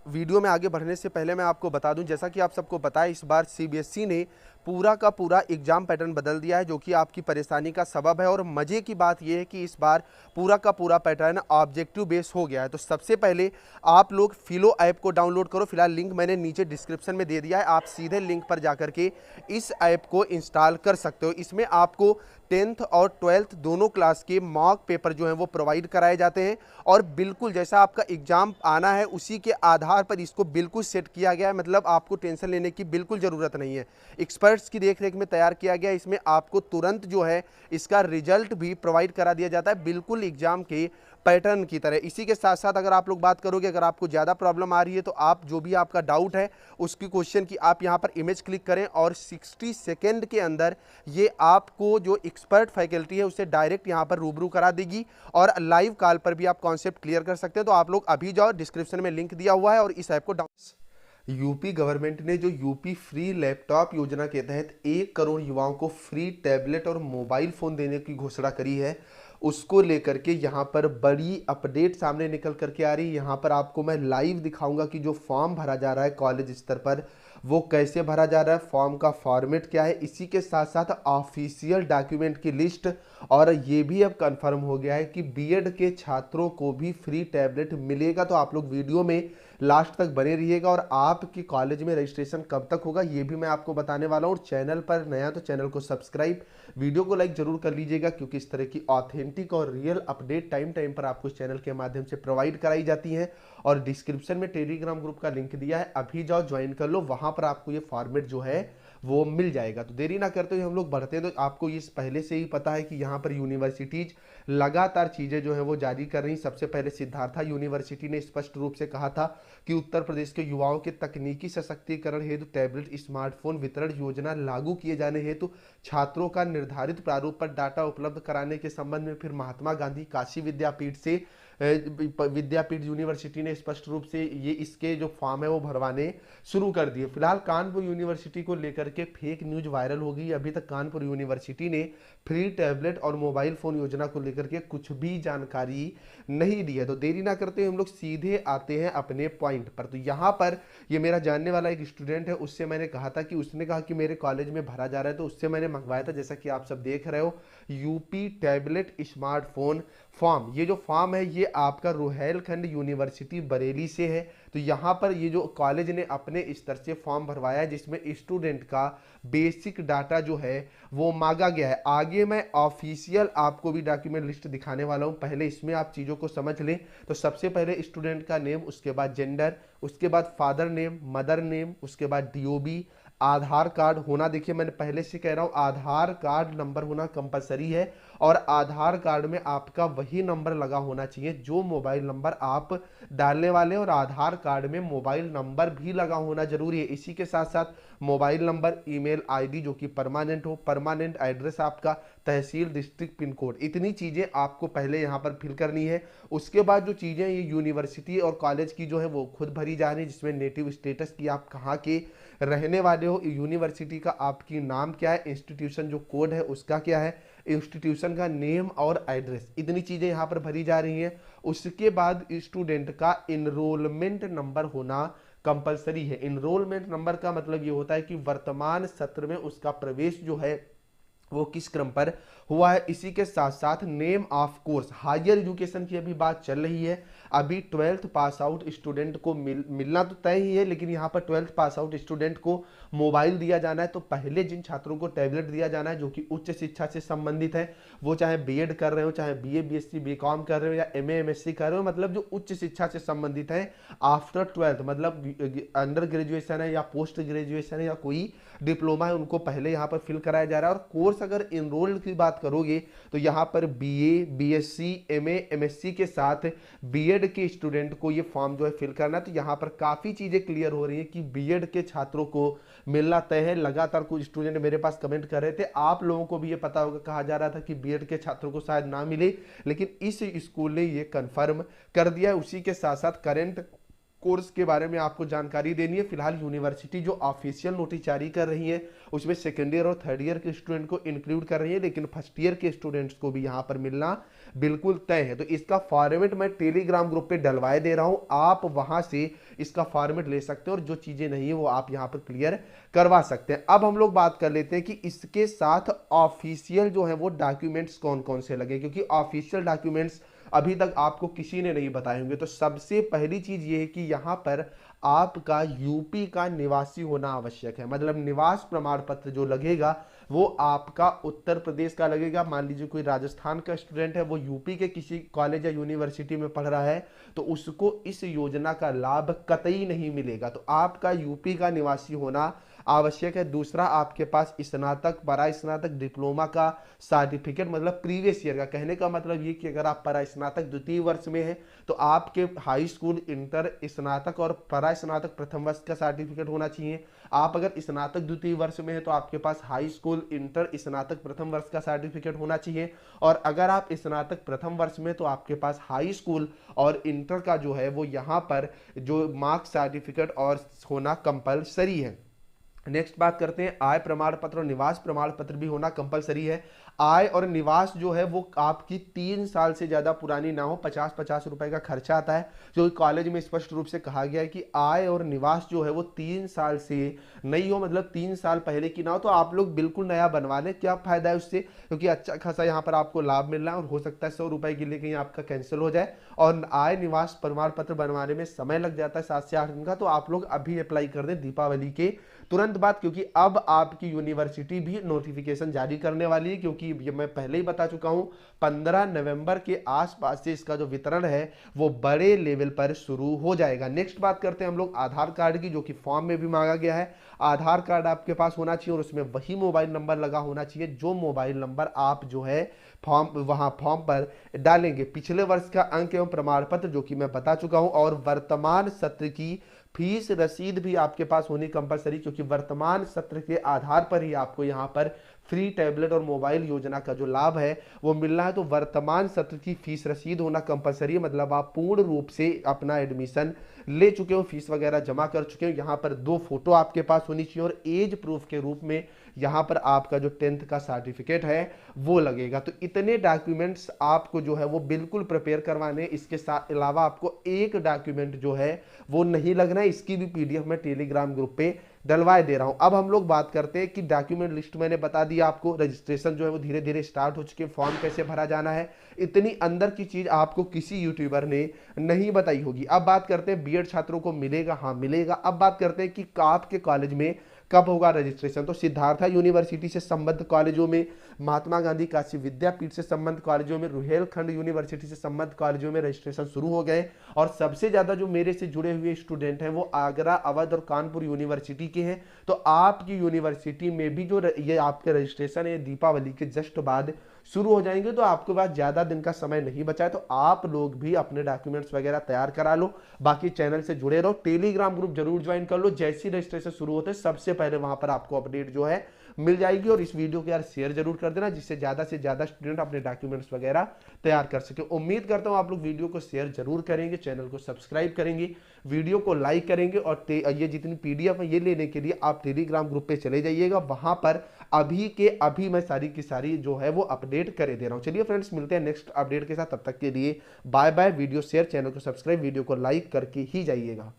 Video में आगे बढ़ने से पहले मैं आपको बता दूं, जैसा कि आप सबको पता है, इस बार सीबीएसई ने पूरा का पूरा एग्जाम पैटर्न बदल दिया है, जो कि आपकी परेशानी का सबब है। और मजे की बात यह है कि इस बार पूरा का पूरा पैटर्न ऑब्जेक्टिव बेस हो गया है। तो सबसे पहले आप लोग फिलो ऐप को डाउनलोड करो। फिलहाल लिंक मैंने नीचे डिस्क्रिप्शन में दे दिया है, आप सीधे लिंक पर जाकर के इस ऐप को इंस्टॉल कर सकते हो। इसमें आपको 10th और 12th दोनों क्लास के मॉक पेपर जो हैं वो प्रोवाइड कराए जाते हैं, और बिल्कुल जैसा आपका एग्जाम आना है उसी के आधार पर इसको बिल्कुल सेट किया गया है। मतलब आपको टेंशन लेने की बिल्कुल ज़रूरत नहीं है। एक्सपर्ट्स की देखरेख में तैयार किया गया। इसमें आपको तुरंत जो है इसका रिजल्ट भी प्रोवाइड करा दिया जाता है, बिल्कुल एग्जाम के पैटर्न की तरह। इसी के साथ साथ अगर आप लोग बात करोगे, अगर आपको ज़्यादा प्रॉब्लम आ रही है तो आप जो भी आपका डाउट है उसकी क्वेश्चन की आप यहाँ पर इमेज क्लिक करें, और 60 सेकेंड के अंदर ये आपको जो एक्सपर्ट फैकल्टी है उससे डायरेक्ट यहाँ पर रूबरू करा देगी, और लाइव कॉल पर भी आप कॉन्सेप्ट क्लियर कर सकते हैं। तो आप लोग अभी जाओ, डिस्क्रिप्शन में लिंक दिया हुआ है, और इस ऐप को डाउन। यूपी गवर्नमेंट ने जो यूपी फ्री लैपटॉप योजना के तहत 1 करोड़ युवाओं को फ्री टैबलेट और मोबाइल फ़ोन देने की घोषणा करी है, उसको लेकर के यहाँ पर बड़ी अपडेट सामने निकल करके आ रही है। यहाँ पर आपको मैं लाइव दिखाऊंगा कि जो फॉर्म भरा जा रहा है कॉलेज स्तर पर वो कैसे भरा जा रहा है, फॉर्म का फॉर्मेट क्या है। इसी के साथ साथ ऑफिशियल डॉक्यूमेंट की लिस्ट, और ये भी अब कंफर्म हो गया है कि बीएड के छात्रों को भी फ्री टैबलेट मिलेगा। तो आप लोग वीडियो में लास्ट तक बने रहिएगा, और आपके कॉलेज में रजिस्ट्रेशन कब तक होगा ये भी मैं आपको बताने वाला हूँ। और चैनल पर नया तो चैनल को सब्सक्राइब, वीडियो को लाइक जरूर कर लीजिएगा, क्योंकि इस तरह की ऑथेंटिक और रियल अपडेट टाइम टाइम पर आपको इस चैनल के माध्यम से प्रोवाइड कराई जाती हैं। और डिस्क्रिप्शन में टेलीग्राम ग्रुप का लिंक दिया है, अभी जाओ ज्वाइन कर लो, वहां पर आपको ये फॉर्मेट जो है वो मिल जाएगा। तो देरी ना करते हुए हम लोग बढ़ते हैं। तो आपको ये पहले से ही पता है कि यहाँ पर यूनिवर्सिटीज लगातार चीज़ें जो है वो जारी कर रही। सबसे पहले सिद्धार्था यूनिवर्सिटी ने स्पष्ट रूप से कहा था कि उत्तर प्रदेश के युवाओं के तकनीकी सशक्तिकरण हेतु टैबलेट स्मार्टफोन वितरण योजना लागू किए जाने हेतु छात्रों का निर्धारित प्रारूप पर डाटा उपलब्ध कराने के संबंध में फिर महात्मा गांधी काशी विद्यापीठ से विद्यापीठ यूनिवर्सिटी ने स्पष्ट रूप से ये इसके जो फॉर्म है वो भरवाने शुरू कर दिए। फिलहाल कानपुर यूनिवर्सिटी को लेकर के फेक न्यूज वायरल हो गई। अभी तक कानपुर यूनिवर्सिटी ने फ्री टैबलेट और मोबाइल फोन योजना को लेकर के कुछ भी जानकारी नहीं दी है। तो देरी ना करते हम लोग सीधे आते हैं अपने पॉइंट पर। तो यहाँ पर ये मेरा जानने वाला एक स्टूडेंट है, उससे मैंने कहा था कि उसने कहा कि मेरे कॉलेज में भरा जा रहा है, तो उससे मैंने मंगवाया था, जैसा कि आप सब देख रहे हो, यूपी टैबलेट स्मार्टफोन फॉर्म। ये जो फॉर्म है ये आपका रुहेलखंड यूनिवर्सिटी बरेली से है। तो यहाँ पर ये जो कॉलेज ने अपने स्तर से फॉर्म भरवाया है, जिसमें स्टूडेंट का बेसिक डाटा जो है वो मांगा गया है। आगे मैं ऑफिशियल आपको भी डॉक्यूमेंट लिस्ट दिखाने वाला हूँ, पहले इसमें आप चीज़ों को समझ लें। तो सबसे पहले स्टूडेंट का नेम, उसके बाद जेंडर, उसके बाद फादर नेम, मदर नेम, उसके बाद डीओबी, आधार कार्ड होना। देखिए मैंने पहले से कह रहा हूँ, आधार कार्ड नंबर होना कंपलसरी है, और आधार कार्ड में आपका वही नंबर लगा होना चाहिए जो मोबाइल नंबर आप डालने वाले, और आधार कार्ड में मोबाइल नंबर भी लगा होना जरूरी है। इसी के साथ साथ मोबाइल नंबर, ईमेल आईडी जो कि परमानेंट हो, परमानेंट एड्रेस आपका, तहसील, डिस्ट्रिक्ट, पिन कोड, इतनी चीज़ें आपको पहले यहाँ पर फिल करनी है। उसके बाद जो चीज़ें ये यूनिवर्सिटी और कॉलेज की जो है वो खुद भरी जा रही है, जिसमें नेटिव स्टेटस की आप कहाँ के रहने वाले हो, यूनिवर्सिटी का आपकी नाम क्या है, इंस्टीट्यूशन जो कोड है उसका क्या है, इंस्टीट्यूशन का नेम और एड्रेस, इतनी चीज़ें यहाँ पर भरी जा रही हैं। उसके बाद स्टूडेंट का इनरोलमेंट नंबर होना कंपलसरी है। इनरोलमेंट नंबर का मतलब ये होता है कि वर्तमान सत्र में उसका प्रवेश जो है वो किस क्रम पर हुआ है। इसी के साथ साथ name of course, higher education की अभी बात चल रही है। अभी 12th पास आउट स्टूडेंट को मिलना तो तय ही है, लेकिन यहाँ पर 12th पास आउट स्टूडेंट को मोबाइल दिया जाना है। तो पहले जिन छात्रों को टैबलेट दिया जाना है जो कि उच्च शिक्षा से संबंधित है, वो चाहे बीएड कर रहे हो, चाहे बीए बीएससी बीकॉम कर रहे हो, या एमए एमएससी कर रहे हो, मतलब जो उच्च शिक्षा से संबंधित है आफ्टर 12th, मतलब अंडर ग्रेजुएशन है या पोस्ट ग्रेजुएशन है या कोई डिप्लोमा है, उनको पहले यहाँ पर फिल कराया जा रहा है। और कोर्स अगर इनरोल्ड की बात करोगे तो यहाँ पर बीए बीएससी एमए एमएससी के साथ बीएड के स्टूडेंट को ये फॉर्म जो है फिल करना है। तो यहाँ पर काफ़ी चीज़ें क्लियर हो रही है कि बीएड के छात्रों को मिलना तय है। लगातार कुछ स्टूडेंट मेरे पास कमेंट कर रहे थे, आप लोगों को भी ये पता होगा, कहा जा रहा था कि बीएड के छात्रों को शायद ना मिले, लेकिन इस स्कूल ने ये कंफर्म कर दिया है। उसी के साथ साथ करंट कोर्स के बारे में आपको जानकारी देनी है। फिलहाल यूनिवर्सिटी जो ऑफिशियल नोटिस जारी कर रही है उसमें सेकेंड ईयर और थर्ड ईयर के स्टूडेंट को इंक्लूड कर रही है, लेकिन फर्स्ट ईयर के स्टूडेंट्स को भी यहाँ पर मिलना बिल्कुल तय है। तो इसका फॉर्मेट मैं टेलीग्राम ग्रुप पे डलवाए दे रहा हूं, आप वहां से इसका फॉर्मेट ले सकते हैं और जो चीजें नहीं है वो आप यहाँ पर क्लियर करवा सकते हैं। अब हम लोग बात कर लेते हैं कि इसके साथ ऑफिशियल जो है वो डॉक्यूमेंट्स कौन कौन से लगे, क्योंकि ऑफिशियल डॉक्यूमेंट्स अभी तक आपको किसी ने नहीं बताए होंगे। तो सबसे पहली चीज ये है कि यहाँ पर आपका यूपी का निवासी होना आवश्यक है, मतलब निवास प्रमाण पत्र जो लगेगा वो आपका उत्तर प्रदेश का लगेगा। मान लीजिए कोई राजस्थान का स्टूडेंट है, वो यूपी के किसी कॉलेज या यूनिवर्सिटी में पढ़ रहा है, तो उसको इस योजना का लाभ कतई नहीं मिलेगा। तो आपका यूपी का निवासी होना आवश्यक है। दूसरा, आपके पास स्नातक, परा स्नातक, डिप्लोमा का सर्टिफिकेट, मतलब प्रीवियस ईयर का। कहने का मतलब ये कि अगर आप परा स्नातक द्वितीय वर्ष में है तो आपके हाई स्कूल, इंटर, स्नातक और परा स्नातक प्रथम वर्ष का सर्टिफिकेट होना चाहिए। आप अगर स्नातक द्वितीय वर्ष में है तो आपके पास हाई स्कूल, इंटर, स्नातक प्रथम वर्ष का सर्टिफिकेट होना चाहिए। और अगर आप स्नातक प्रथम वर्ष में तो आपके पास हाई स्कूल और इंटर का जो है वो यहाँ पर जो मार्क्स सर्टिफिकेट और होना कंपलसरी है। नेक्स्ट बात करते हैं, आय प्रमाण पत्र और निवास प्रमाण पत्र भी होना कंपलसरी है। आय और निवास जो है वो आपकी 3 साल से ज्यादा पुरानी ना हो। 50-50 रुपए का खर्चा आता है, जो कॉलेज में स्पष्ट रूप से कहा गया है कि आय और निवास जो है वो 3 साल से नहीं हो, मतलब 3 साल पहले की ना हो। तो आप लोग बिल्कुल नया बनवा लें, क्या फायदा है उससे, क्योंकि अच्छा खासा यहाँ पर आपको लाभ मिल रहा है और हो सकता है 100 रुपए के लिए कहीं आपका कैंसिल हो जाए। और आय निवास प्रमाण पत्र बनवाने में समय लग जाता है 7 से 8 दिन का। तो आप लोग अभी अप्लाई कर दें दीपावली के तुरंत बाद, क्योंकि अब आपकी यूनिवर्सिटी भी नोटिफिकेशन जारी करने वाली है। क्योंकि ये मैं पहले ही बता चुका हूं, 15 नवंबर के आसपास से इसका जो वितरण है वो बड़े लेवल पर शुरू हो जाएगा। नेक्स्ट बात करते हैं हम लोग आधार कार्ड की, जो कि फॉर्म में भी मांगा गया है। आधार कार्ड आपके पास होना चाहिए और उसमें वही मोबाइल नंबर लगा होना चाहिए जो मोबाइल नंबर आप जो है फॉर्म पर डालेंगे। पिछले वर्ष का अंक एवं प्रमाण पत्र जो कि मैं बता चुका हूं, और वर्तमान सत्र की फीस रसीद भी आपके पास होनी कंपलसरी, क्योंकि वर्तमान सत्र के आधार पर ही आपको यहाँ पर फ्री टैबलेट और मोबाइल योजना का जो लाभ है वो मिलना है। तो वर्तमान सत्र की फीस रसीद होना कंपलसरी है, मतलब आप पूर्ण रूप से अपना एडमिशन ले चुके हो, फीस वगैरह जमा कर चुके हो। यहाँ पर 2 फोटो आपके पास होनी चाहिए और एज प्रूफ के रूप में यहाँ पर आपका जो 10th का सर्टिफिकेट है वो लगेगा। तो इतने डॉक्यूमेंट्स आपको जो है वो बिल्कुल प्रिपेयर करवाने। इसके साथ अलावा आपको एक डॉक्यूमेंट जो है वो नहीं लगना है, इसकी भी पीडीएफ मैं टेलीग्राम ग्रुप पे डलवाए दे रहा हूं। अब हम लोग बात करते हैं कि डॉक्यूमेंट लिस्ट मैंने बता दिया आपको, रजिस्ट्रेशन जो है वो धीरे धीरे स्टार्ट हो चुके, फॉर्म कैसे भरा जाना है, इतनी अंदर की चीज आपको किसी यूट्यूबर ने नहीं बताई होगी। अब बात करते हैं बीएड छात्रों को मिलेगा, हाँ मिलेगा। अब बात करते हैं कि आपके कॉलेज में कब होगा रजिस्ट्रेशन। तो सिद्धार्था यूनिवर्सिटी से संबद्ध कॉलेजों में, महात्मा गांधी काशी विद्यापीठ से संबद्ध कॉलेजों में, रुहेलखंड यूनिवर्सिटी से संबद्ध कॉलेजों में रजिस्ट्रेशन शुरू हो गए। और सबसे ज्यादा जो मेरे से जुड़े हुए स्टूडेंट हैं वो आगरा, अवध और कानपुर यूनिवर्सिटी के हैं। तो आपकी यूनिवर्सिटी में भी जो ये आपके रजिस्ट्रेशन है दीपावली के जस्ट बाद शुरू हो जाएंगे। तो आपके पास ज्यादा दिन का समय नहीं बचा है, तो आप लोग भी अपने डॉक्यूमेंट्स वगैरह तैयार करा लो। बाकी चैनल से जुड़े रहो, टेलीग्राम ग्रुप जरूर ज्वाइन कर लो। जैसी रजिस्ट्रेशन शुरू होते हैं सबसे पहले वहां पर आपको अपडेट जो है मिल जाएगी। और इस वीडियो को यार शेयर जरूर कर देना, जिससे ज्यादा से ज्यादा स्टूडेंट अपने डॉक्यूमेंट्स वगैरह तैयार कर सके। उम्मीद करता हूं आप लोग वीडियो को शेयर जरूर करेंगे, चैनल को सब्सक्राइब करेंगे, वीडियो को लाइक करेंगे। और ये जितनी पीडीएफ है ये लेने के लिए आप टेलीग्राम ग्रुप पे चले जाइएगा, वहां पर अभी के अभी मैं सारी की सारी जो है वो अपडेट करे दे रहा हूं। चलिए फ्रेंड्स, मिलते हैं नेक्स्ट अपडेट के साथ, तब तक के लिए bye bye. Video share, channel को सब्सक्राइब, वीडियो को लाइक करके ही जाइएगा।